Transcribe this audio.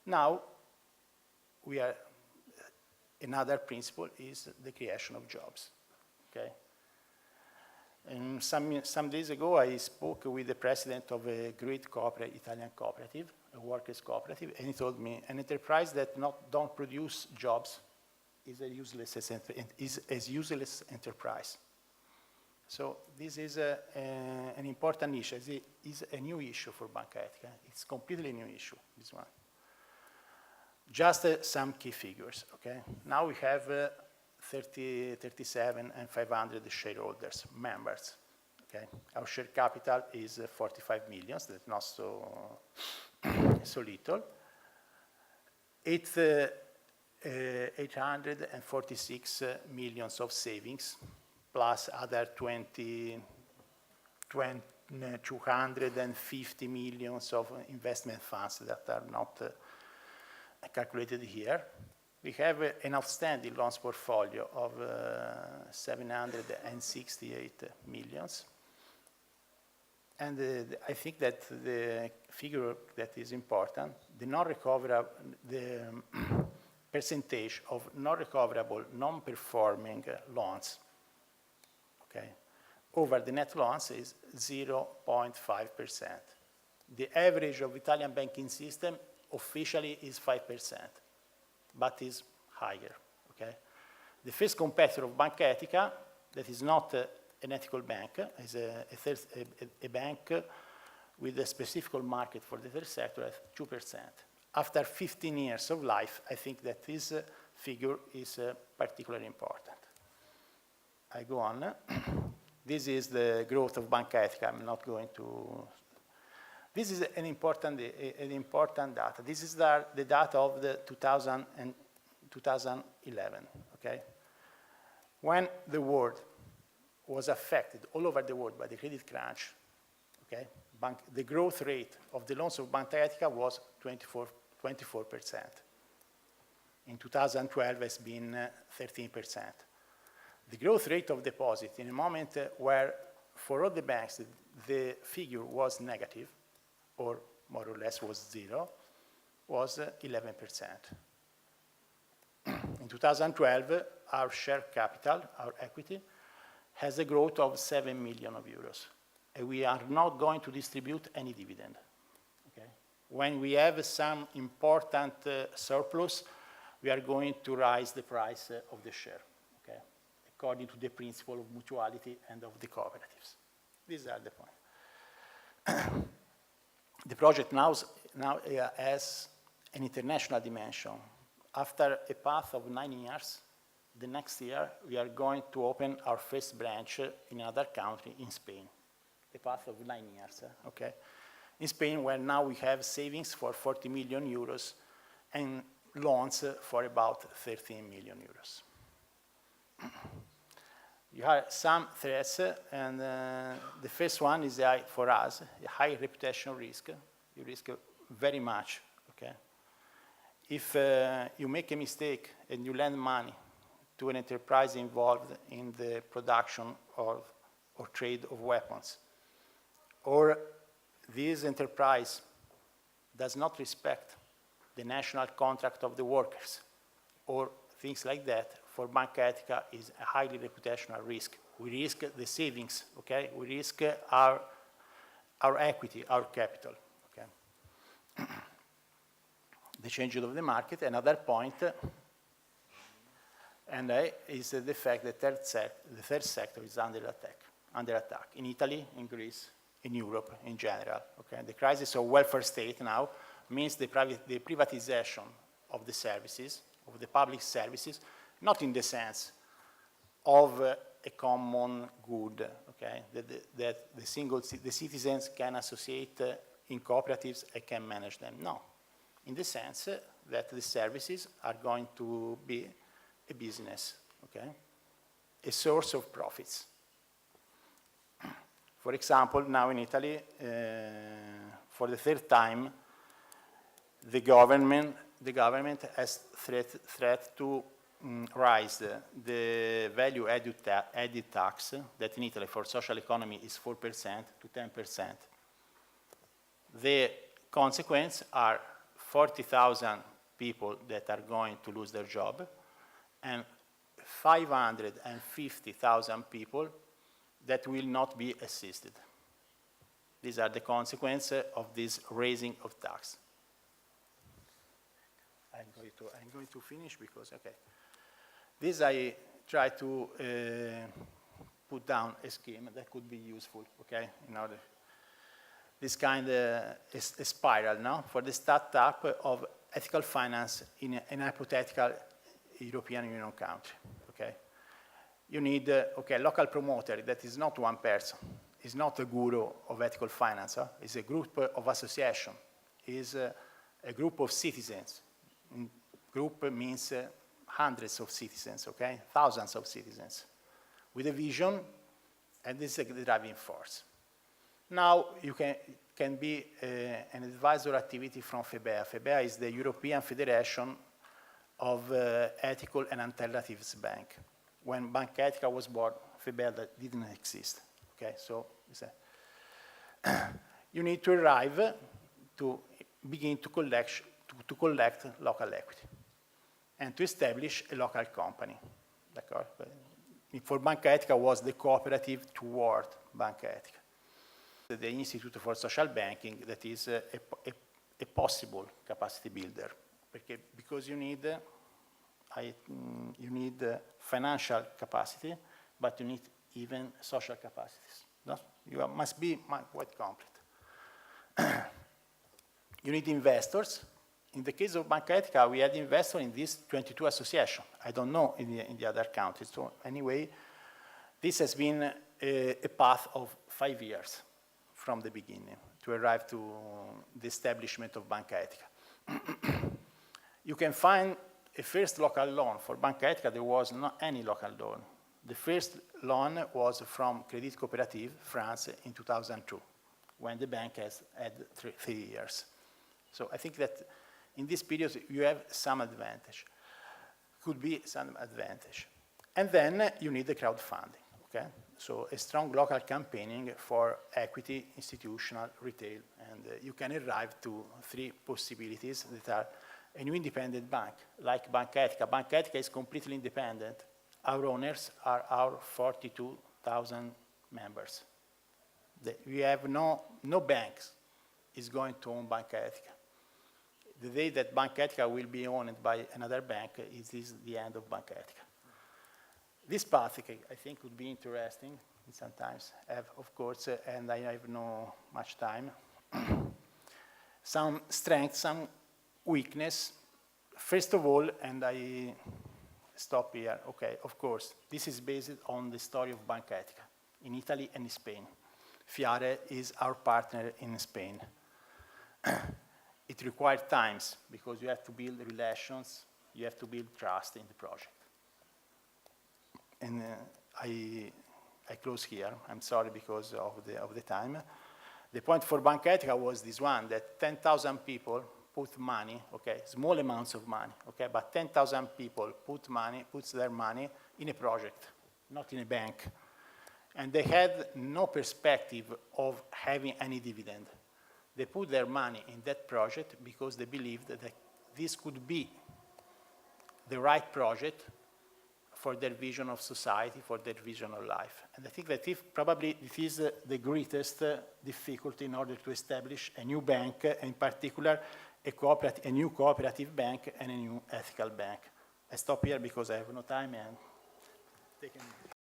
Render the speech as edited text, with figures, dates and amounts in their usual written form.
Now, another principle is the creation of jobs, okay? And some days ago, I spoke with the president of a great Italian cooperative, a workers' cooperative, and he told me an enterprise that don't produce jobs is a useless enterprise. So this is an important issue. It is a new issue for Banca Etica. It's completely a new issue, this one. Just some key figures, okay? Now we have 37 and 500 shareholders, members, okay? Our share capital is 45 million, that's not so little. It's 846 millions of savings, plus other 250 millions of investment funds that are not calculated here. We have an outstanding loans portfolio of 768 millions. And I think that the figure that is important, the percentage of non-recoverable, non-performing loans, okay, over the net loans is 0.5%. The average of Italian banking system officially is 5%, but is higher, okay? The first competitor of Banca Etica, that is not an ethical bank, is a bank with a specific market for the third sector at 2%. After 15 years of life, I think that this figure is particularly important. I go on. This is the growth of Banca Etica. I'm not going to. This is an important data. This is the data of the 2011, okay? When the world was affected all over the world by the credit crunch, okay, the growth rate of the loans of Banca Etica was 24%. In 2012, it's been 13%. The growth rate of deposit in a moment where for all the banks the figure was negative, or more or less was zero, was 11%. In 2012, our share capital, our equity, has a growth of 7 million euros. And we are not going to distribute any dividend. Okay? When we have some important surplus, we are going to raise the price of the share, okay? According to the principle of mutuality and of the cooperatives. These are the points. The project now has an international dimension. After a path of 9 years, the next year we are going to open our first branch in another country, in Spain. A path of 9 years, okay? In Spain, where now we have savings for 40 million euros and loans for about 13 million euros. You have some threats, and the first one is for us, a high reputation risk. You risk very much, okay? If you make a mistake and you lend money to an enterprise involved in the production or trade of weapons, or this enterprise does not respect the national contract of the workers, or things like that, for Banca Etica is a highly reputational risk. We risk the savings, okay? We risk our equity, our capital, okay? The changes of the market, another point, and is the fact that the third sector is under attack, in Italy, in Greece, in Europe in general, okay? The crisis of welfare state now means the privatization of the services, of the public services, not in the sense of a common good, okay? That the citizens can associate in cooperatives and can manage them. No, in the sense that the services are going to be a business, okay? A source of profits. For example, now in Italy, for the third time, the government has threat to raise the value added tax that in Italy for social economy is 4% to 10%. The consequences are 40,000 people that are going to lose their job, and 550,000 people that will not be assisted. These are the consequences of this raising of tax. I'm going to finish because, okay. This I try to put down a scheme that could be useful, okay, in order. This kind is a spiral, no, for the startup of ethical finance in a hypothetical European Union country, okay? You need, okay, local promoter that is not one person, is not a guru of ethical finance, it's a group of association, is a group of citizens. Group means hundreds of citizens, okay, thousands of citizens, with a vision, and this is the driving force. Now you can be an advisor activity from FEBEA. FEBEA is the European Federation of Ethical and Alternatives Bank. When Banca Etica was born, FEBEA didn't exist. Okay, so you need to arrive to begin to collect local equity and to establish a local company. For Banca Etica was the cooperative toward Banca Etica. The Institute for Social Banking that is a possible capacity builder, because you need financial capacity, but you need even social capacities. No? You must be quite complete. You need investors. In the case of Banca Etica, we had investors in these 22 associations. I don't know in the other countries. So anyway, this has been a path of 5 years from the beginning to arrive to the establishment of Banca Etica. You can find a first local loan. For Banca Etica, there was not any local loan. The first loan was from Crédit Coopérative, France, in 2002, when the bank has had 3 years. So I think that in this period, you have some advantage. Could be some advantage. And then you need the crowdfunding, okay? So a strong local campaigning for equity, institutional, retail, and you can arrive to 3 possibilities that are a new independent bank, like Banca Etica. Banca Etica is completely independent. Our owners are our 42,000 members. We have no banks is going to own Banca Etica. The day that Banca Etica will be owned by another bank, it is the end of Banca Etica. This path, I think, would be interesting. Sometimes have, of course, and I have no much time. Some strength, some weakness. First of all, and I stop here, okay, of course, this is based on the story of Banca Etica in Italy and in Spain. Fiare is our partner in Spain. It requires times because you have to build relations, you have to build trust in the project. And I close here. I'm sorry because of the time. The point for Banca Etica was this one, that 10,000 people put money, okay, small amounts of money, okay, but 10,000 people puts their money in a project, not in a bank. And they had no perspective of having any dividend. They put their money in that project because they believed that this could be the right project for their vision of society, for their vision of life. And I think that probably it is the greatest difficulty in order to establish a new bank, in particular a new cooperative bank and a new ethical bank. I stop here because I have no time and